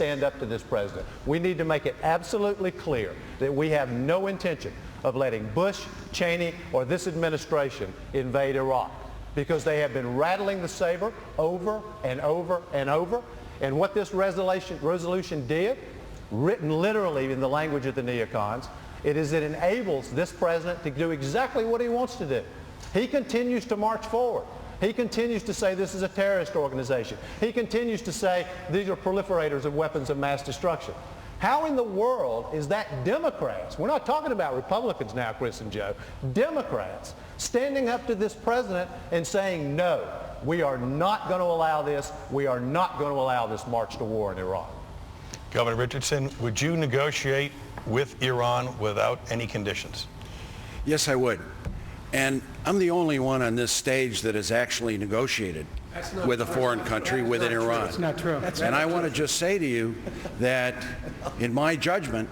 stand up to this president. We need to make it absolutely clear that we have no intention of letting Bush, Cheney, or this administration invade Iraq, because they have been rattling the saber over and over and over. And what this resolution did, written literally in the language of the neocons, it enables this president to do exactly what he wants to do. He continues to march forward. He continues to say this is a terrorist organization. He continues to say these are proliferators of weapons of mass destruction. How in the world is that Democrats, we're not talking about Republicans now, Chris and Joe, Democrats standing up to this president and saying, no, we are not going to allow this. We are not going to allow this march to war in Iraq. Governor Richardson, would you negotiate with Iran without any conditions? Yes, I would. And I'm the only one on this stage that has actually negotiated with a foreign country within Iran. That's not true. And I want to just say to you that, in my judgment,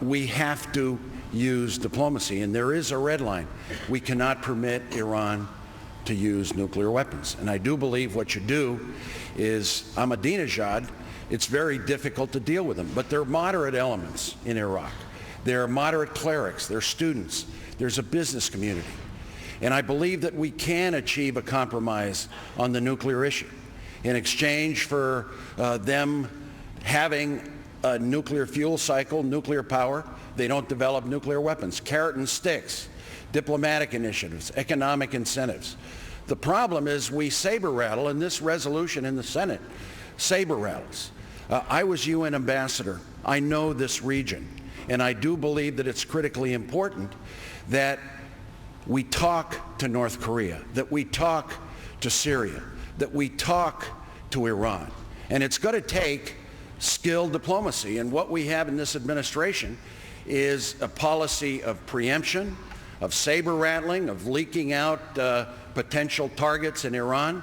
we have to use diplomacy. And there is a red line. We cannot permit Iran to use nuclear weapons. And I do believe what you do is Ahmadinejad, it's very difficult to deal with them. But there are moderate elements in Iraq. There are moderate clerics. There are students. There's a business community. And I believe that we can achieve a compromise on the nuclear issue in exchange for them having a nuclear fuel cycle, nuclear power. They don't develop nuclear weapons. Carrot and sticks, diplomatic initiatives, economic incentives. The problem is we saber rattle, and this resolution in the Senate saber rattles. I was UN ambassador. I know this region. And I do believe that it's critically important that we talk to North Korea, that we talk to Syria, that we talk to Iran. And it's going to take skilled diplomacy. And what we have in this administration is a policy of preemption, of saber rattling, of leaking out potential targets in Iran.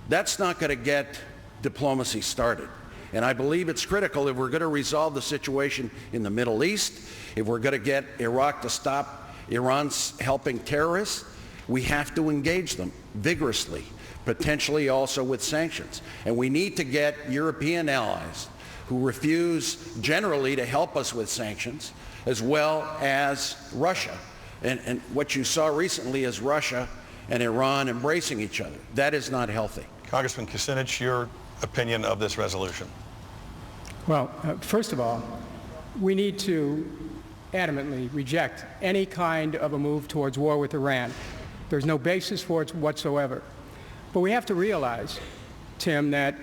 That's not going to get diplomacy started. And I believe it's critical if we're going to resolve the situation in the Middle East, if we're going to get Iraq to stop Iran's helping terrorists, we have to engage them vigorously, potentially also with sanctions. And we need to get European allies who refuse generally to help us with sanctions, as well as Russia. And what you saw recently is Russia and Iran embracing each other. That is not healthy. Congressman Kucinich, your opinion of this resolution? Well, first of all, we need to adamantly reject any kind of a move towards war with Iran. There's no basis for it whatsoever. But we have to realize, Tim, that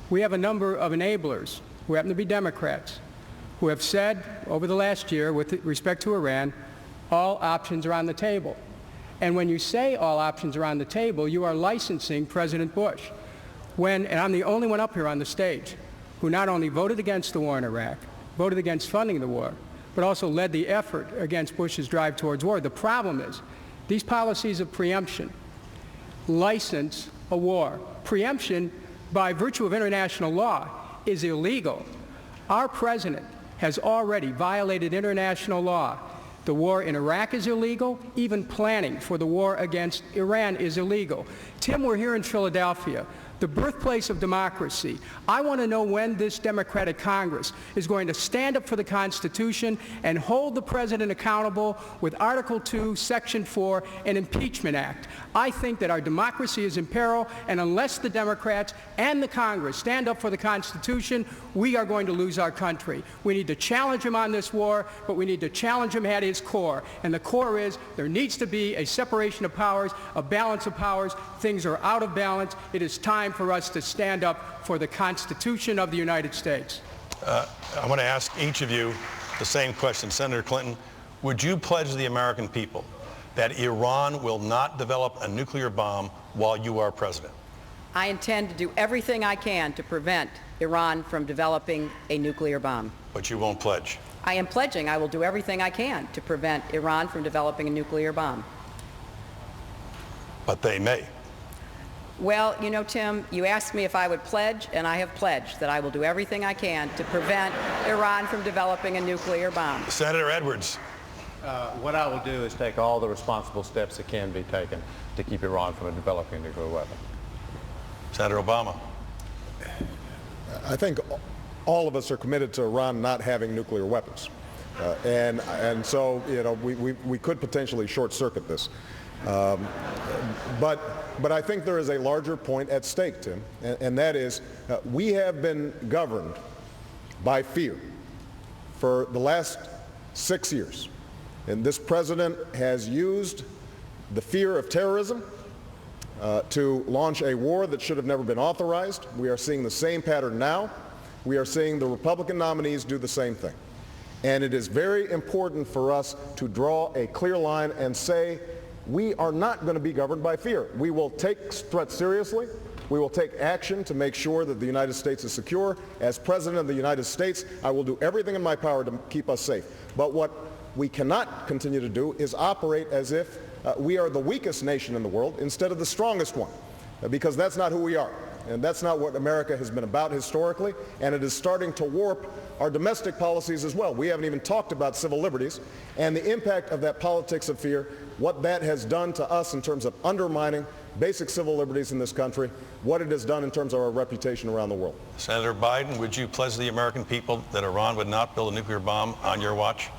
we have a number of enablers who happen to be Democrats who have said over the last year with respect to Iran, all options are on the table. And when you say all options are on the table, you are licensing President Bush. And I'm the only one up here on the stage who not only voted against the war in Iraq, voted against funding the war, but also led the effort against Bush's drive towards war. The problem is these policies of preemption license a war. Preemption, by virtue of international law, is illegal. Our president has already violated international law. The war in Iraq is illegal. Even planning for the war against Iran is illegal. Tim, we're here in Philadelphia, the birthplace of democracy. I want to know when this Democratic Congress is going to stand up for the Constitution and hold the President accountable with Article 2, Section 4, and Impeachment Act. I think that our democracy is in peril, and unless the Democrats and the Congress stand up for the Constitution, we are going to lose our country. We need to challenge him on this war, but we need to challenge him at his core. And the core is there needs to be a separation of powers, a balance of powers. Things are out of balance. It is time for us to stand up for the Constitution of the United States. I want to ask each of you the same question. Senator Clinton, would you pledge the American people that Iran will not develop a nuclear bomb while you are president? I intend to do everything I can to prevent Iran from developing a nuclear bomb. But you won't pledge? I am pledging I will do everything I can to prevent Iran from developing a nuclear bomb. But they may. Well, you know, Tim, you asked me if I would pledge, and I have pledged that I will do everything I can to prevent Iran from developing a nuclear bomb. Senator Edwards. What I will do is take all the responsible steps that can be taken to keep Iran from developing a nuclear weapon. Senator Obama. I think all of us are committed to Iran not having nuclear weapons. And so, you know, we could potentially short-circuit this. But I think there is a larger point at stake, Tim, and that is we have been governed by fear for the last 6 years. And this president has used the fear of terrorism to launch a war that should have never been authorized. We are seeing the same pattern now. We are seeing the Republican nominees do the same thing. And it is very important for us to draw a clear line and say we are not going to be governed by fear. We will take threats seriously. We will take action to make sure that the United States is secure. As President of the United States, I will do everything in my power to keep us safe. But what we cannot continue to do is operate as if we are the weakest nation in the world instead of the strongest one, because that's not who we are. And that's not what America has been about historically, and it is starting to warp our domestic policies as well. We haven't even talked about civil liberties and the impact of that politics of fear, what that has done to us in terms of undermining basic civil liberties in this country, what it has done in terms of our reputation around the world. Senator Biden, would you pledge the American people that Iran would not build a nuclear bomb on your watch?